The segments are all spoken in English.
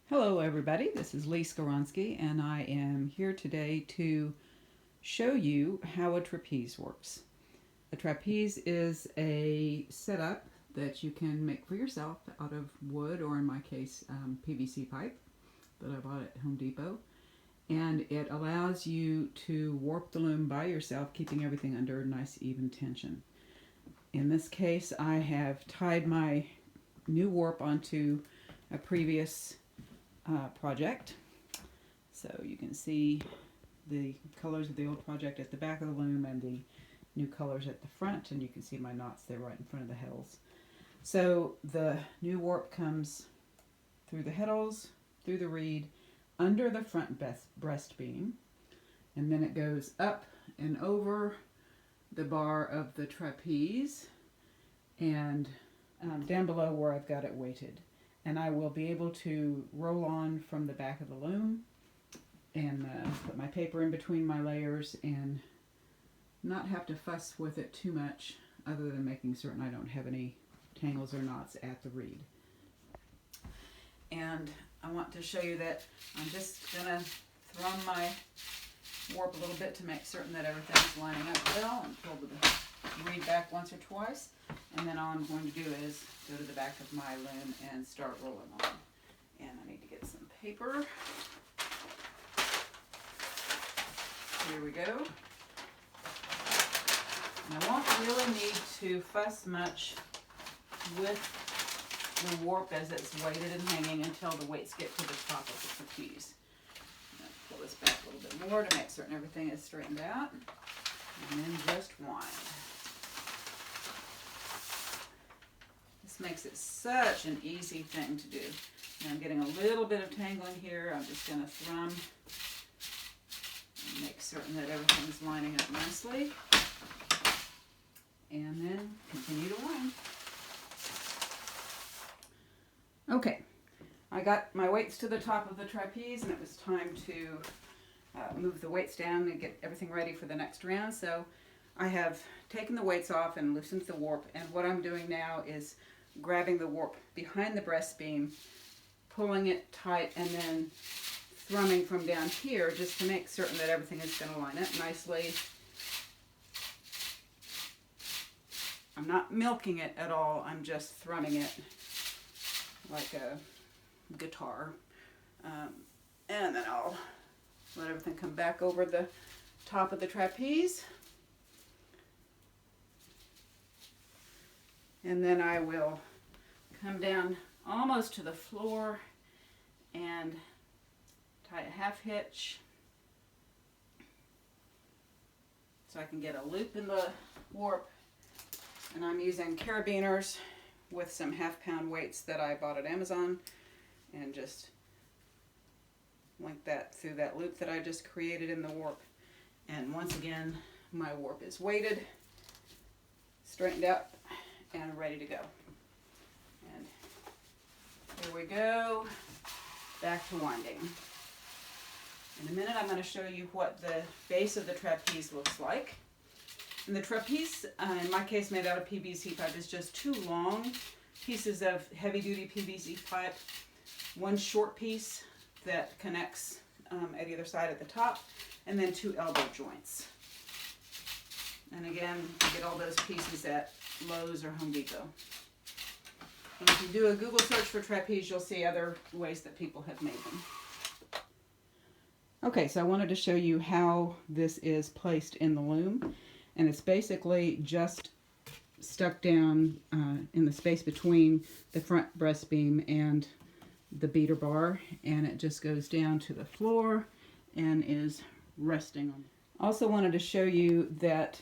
Hello everybody, this is Lee Skoronsky and I am here today to show you how a trapeze works. A trapeze is a setup that you can make for yourself out of wood, or in my case PVC pipe that I bought at Home Depot, and it allows you to warp the loom by yourself, keeping everything under nice even tension. In this case I have tied my new warp onto a previous project. So you can see the colors of the old project at the back of the loom and the new colors at the front, and you can see my knots there right in front of the heddles. So the new warp comes through the heddles, through the reed, under the front breast beam, and then it goes up and over the bar of the trapeze and down below where I've got it weighted. And I will be able to roll on from the back of the loom and put my paper in between my layers and not have to fuss with it too much, other than making certain I don't have any tangles or knots at the reed. And I want to show you that I'm just going to thrum my warp a little bit to make certain that everything's lining up well, and pull the reed back once or twice. And then all I'm going to do is go to the back of my loom and start rolling on. And I need to get some paper. Here we go. And I won't really need to fuss much with the warp as it's weighted and hanging until the weights get to the top of the trapeze. Pull this back a little bit more to make certain everything is straightened out. And then just wind. This makes it such an easy thing to do. And I'm getting a little bit of tangling here. I'm just going to thrum and make certain that everything's lining up nicely. And then continue to wind. Okay, I got my weights to the top of the trapeze, and it was time to move the weights down and get everything ready for the next round. So I have taken the weights off and loosened the warp, and what I'm doing now is grabbing the warp behind the breast beam, pulling it tight, and then thrumming from down here just to make certain that everything is going to line up nicely. I'm not milking it at all, I'm just thrumming it like a guitar. And then I'll let everything come back over the top of the trapeze. And then I will come down almost to the floor and tie a half hitch so I can get a loop in the warp. And I'm using carabiners with some half-pound weights that I bought at Amazon, and just link that through that loop that I just created in the warp. And once again, my warp is weighted, straightened out, and ready to go. And here we go, back to winding. In a minute I'm going to show you what the base of the trapeze looks like. And the trapeze, in my case made out of PVC pipe, is just two long pieces of heavy-duty PVC pipe, one short piece that connects at either side at the top, and then two elbow joints. And again, you get all those pieces at Lowe's or Home Depot. And if you do a Google search for trapeze, you'll see other ways that people have made them. Okay, so I wanted to show you how this is placed in the loom. And it's basically just stuck down in the space between the front breast beam and the beater bar, and it just goes down to the floor and is resting on it. Also wanted to show you that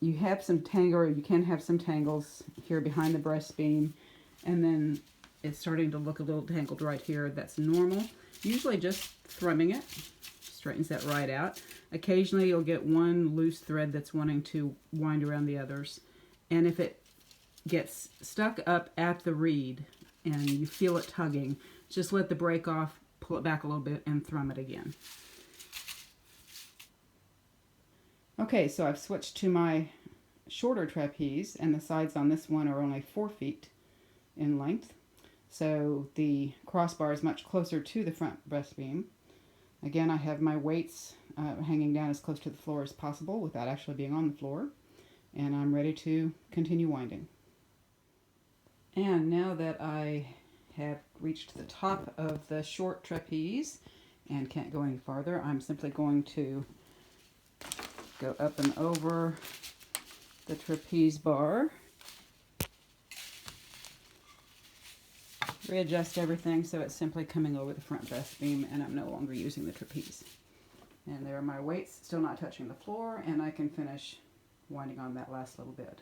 you have some tangle, or you can have some tangles here behind the breast beam, and then it's starting to look a little tangled right here. That's normal. Usually just thrumming it straightens that right out. Occasionally you'll get one loose thread that's wanting to wind around the others, and if it gets stuck up at the reed and you feel it tugging, just let the break off, pull it back a little bit, and thrum it again. Okay, so I've switched to my shorter trapeze, and the sides on this one are only 4 feet in length. so the crossbar is much closer to the front breast beam. Again, I have my weights hanging down as close to the floor as possible without actually being on the floor, and I'm ready to continue winding. And now that I have reached the top of the short trapeze and can't go any farther, I'm simply going to go up and over the trapeze bar, readjust everything so it's simply coming over the front breast beam and I'm no longer using the trapeze. And there are my weights still not touching the floor, and I can finish winding on that last little bit.